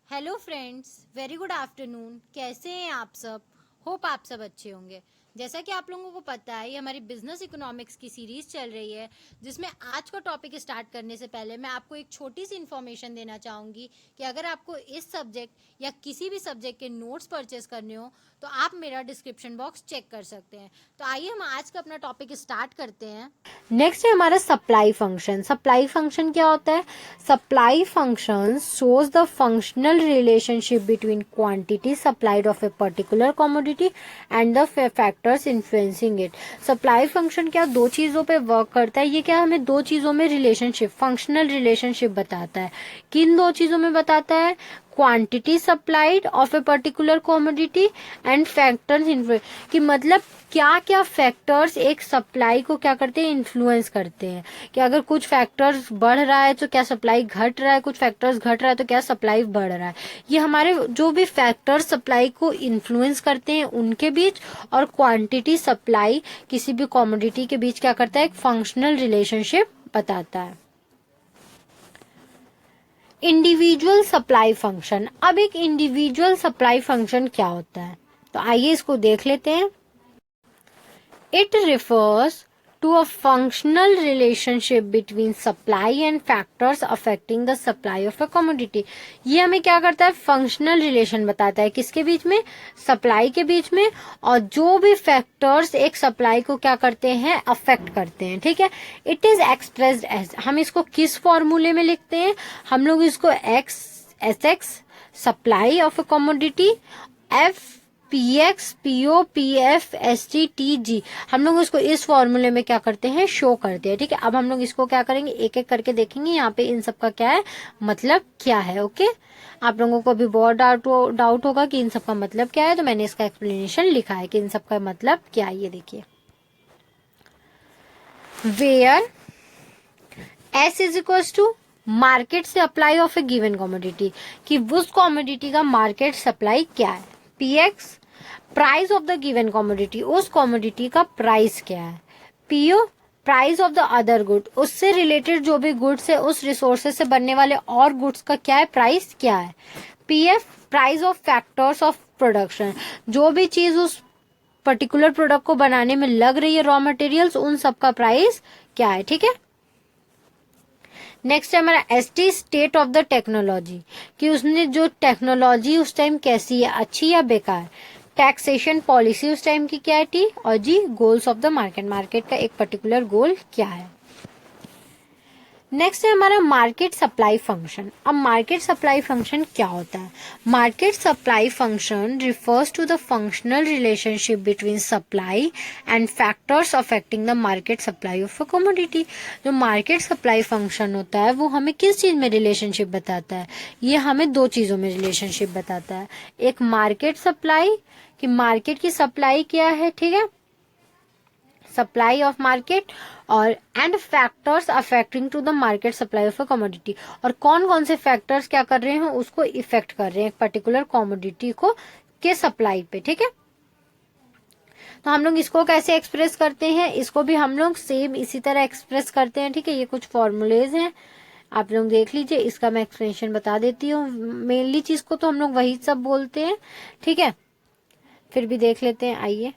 Hello friends, very good afternoon. कैसे हैं आप सब? होप आप सब अच्छे होंगे। जैसा कि आप लोगों को पता है, ये हमारी बिजनेस इकोनॉमिक्स की सीरीज चल रही है, जिसमें आज का टॉपिक स्टार्ट करने से पहले मैं आपको एक छोटी सी इन्फॉर्मेशन देना चाहूँगी कि अगर आपको इस सब्जेक्ट या किसी भी सब्जेक्ट के नोट्स परचेस करने हो तो आप मेरा डिस्क्रिप्शन बॉक्स चेक कर सकते हैं। तो आइए हम आज का अपना टॉपिक स्टार्ट करते हैं। नेक्स्ट है हमारा सप्लाई फंक्शन। सप्लाई फंक्शन क्या होता है? Supply function shows the functional relationship between quantity supplied of a particular commodity and the factors influencing it. Supply function क्या दो चीजों पे वर्क करता है? ये क्या हमें दो चीजों में रिलेशनशिप, फंक्शनल रिलेशनशिप बताता है। किन दो चीजों में बताता है? Quantity supplied of a particular commodity and factors influence, कि मतलब क्या क्या फैक्टर्स एक सप्लाई को क्या करते हैं, इन्फ्लुएंस करते हैं। कि अगर कुछ फैक्टर्स बढ़ रहा है तो क्या सप्लाई घट रहा है, कुछ फैक्टर्स घट रहा है तो क्या सप्लाई बढ़ रहा है। ये हमारे जो भी फैक्टर्स सप्लाई को इन्फ्लुएंस करते हैं उनके बीच, और क्वांटिटी सप्लाई किसी भी कॉमोडिटी के बीच क्या करता है, एक फंक्शनल रिलेशनशिप बताता है। Individual supply function. अब एक इंडिविजुअल सप्लाई फंक्शन क्या होता है, तो आइए इसको देख लेते हैं। It refers to a functional relationship between supply and factors affecting the supply of a commodity. ये हमें क्या करता है, फंक्शनल रिलेशन बताता है। किसके बीच में? सप्लाई के बीच में। और जो भी फैक्टर्स एक सप्लाई को क्या करते हैं, अफेक्ट करते हैं। ठीक है, इट इज एक्सप्रेस्ड एज, हम इसको किस फॉर्मूले में लिखते हैं? हम लोग इसको x supply of a commodity, F px PO PF ST TG, हम लोग इसको इस फॉर्मूले में क्या करते हैं, शो करते हैं। ठीक है, अब हम लोग इसको क्या करेंगे, एक एक करके देखेंगे यहाँ पे इन सब का क्या है, मतलब क्या है। ओके, आप लोगों को भी बहुत डाउट होगा कि इन सब का मतलब क्या है, तो मैंने इसका एक्सप्लेनेशन लिखा है कि इन सब का मतलब क्या है। ये देखिए, where S is equal to market supply of a given commodity, कि उस कॉमोडिटी का मार्केट सप्लाई क्या है। PX price of the given commodity, उस कॉमोडिटी का प्राइस क्या है। PO price of the other good, उससे रिलेटेड जो भी गुड्स है, उस रिसोर्सेज से बनने वाले और गुड्स का क्या है, प्राइस क्या है। PF price of factors of production, जो भी चीज उस पर्टिकुलर प्रोडक्ट को बनाने में लग रही है, रॉ मटेरियल्स, उन सब का प्राइस क्या है। ठीक है, नेक्स्ट है हमारा ST, state of the technology, कि उसने जो टेक्नोलॉजी उस टाइम कैसी है, अच्छी या बेकार। टैक्सेशन पॉलिसी उस टाइम की क्या है, टी। और G, goals of the market, market का एक पर्टिकुलर गोल क्या है। नेक्स्ट है हमारा मार्केट सप्लाई फंक्शन। अब मार्केट सप्लाई फंक्शन क्या होता है? Market supply function refers to the functional relationship between supply and factors affecting the market supply of a commodity. जो मार्केट सप्लाई फंक्शन होता है वो हमें किस चीज में रिलेशनशिप बताता है? ये हमें दो चीजों में रिलेशनशिप बताता है। एक मार्केट सप्लाई, कि मार्केट की सप्लाई क्या है, ठीक है, सप्लाई ऑफ मार्केट, और and factors affecting to the market supply of a commodity, और कौन कौन से फैक्टर्स क्या कर रहे हैं, उसको इफेक्ट कर रहे हैं एक पर्टिकुलर कमोडिटी को के सप्लाई पे। ठीक है, तो हम लोग इसको कैसे एक्सप्रेस करते हैं, इसको भी हम लोग सेम इसी तरह एक्सप्रेस करते हैं। ठीक है, ये कुछ फॉर्मूलेज हैं, आप लोग देख लीजिए। इसका मैं एक्सप्लेनेशन बता देती हूँ। मेनली चीज को तो हम लोग वही सब बोलते हैं, ठीक है, फिर भी देख लेते हैं। आइए,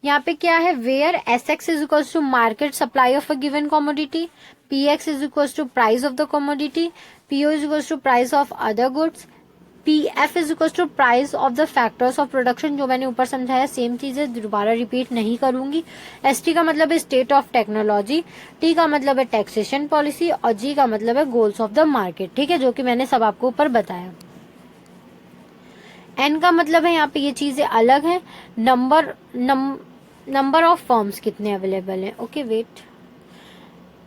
यहाँ पे क्या है, where S X is equal to market supply of a given commodity, P X is equal to price of the commodity, PO is equal to price of other goods, P F is equal to price of the factors of production. जो मैंने ऊपर समझाया same चीज है, दोबारा repeat नहीं करूंगी। S T का मतलब है स्टेट ऑफ टेक्नोलॉजी, टी का मतलब है टैक्सेशन पॉलिसी, और जी का मतलब है गोल्स ऑफ द मार्केट। ठीक है, जो कि मैंने सब आपको ऊपर बताया। एन का मतलब है, यहाँ पे ये चीजें अलग है, नंबर ऑफ फर्म्स कितने अवेलेबल हैं। Okay wait,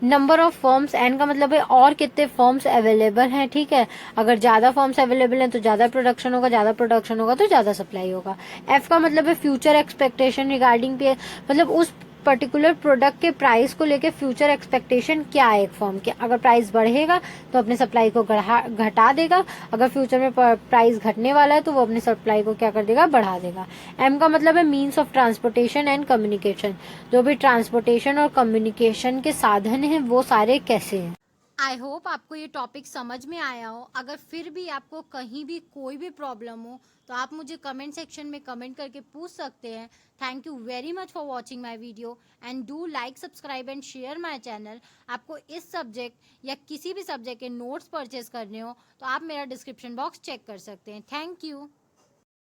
number of firms, N का मतलब है और कितने फर्म्स अवेलेबल हैं। ठीक है, अगर ज्यादा फर्म्स अवेलेबल हैं तो ज्यादा प्रोडक्शन होगा, ज्यादा प्रोडक्शन होगा तो ज्यादा सप्लाई होगा। एफ का मतलब है फ्यूचर एक्सपेक्टेशन रिगार्डिंग पे, मतलब उस पर्टिकुलर प्रोडक्ट के प्राइस को लेके फ्यूचर एक्सपेक्टेशन क्या है एक फर्म के। अगर प्राइस बढ़ेगा तो अपने सप्लाई को घटा देगा, अगर फ्यूचर में प्राइस घटने वाला है तो वो अपने सप्लाई को क्या कर देगा, बढ़ा देगा। एम का मतलब है means of transportation and communication. जो भी ट्रांसपोर्टेशन और कम्युनिकेशन के साधन हैं वो सारे कैसे हैं। आई होप आपको ये टॉपिक समझ में आया हो। अगर फिर भी आपको कहीं भी कोई भी प्रॉब्लम हो तो आप मुझे कमेंट सेक्शन में कमेंट करके पूछ सकते हैं। Thank you very much for watching my video and do like, subscribe and share my channel. आपको इस सब्जेक्ट या किसी भी सब्जेक्ट के नोट्स परचेज करने हो तो आप मेरा डिस्क्रिप्शन बॉक्स चेक कर सकते हैं। Thank you.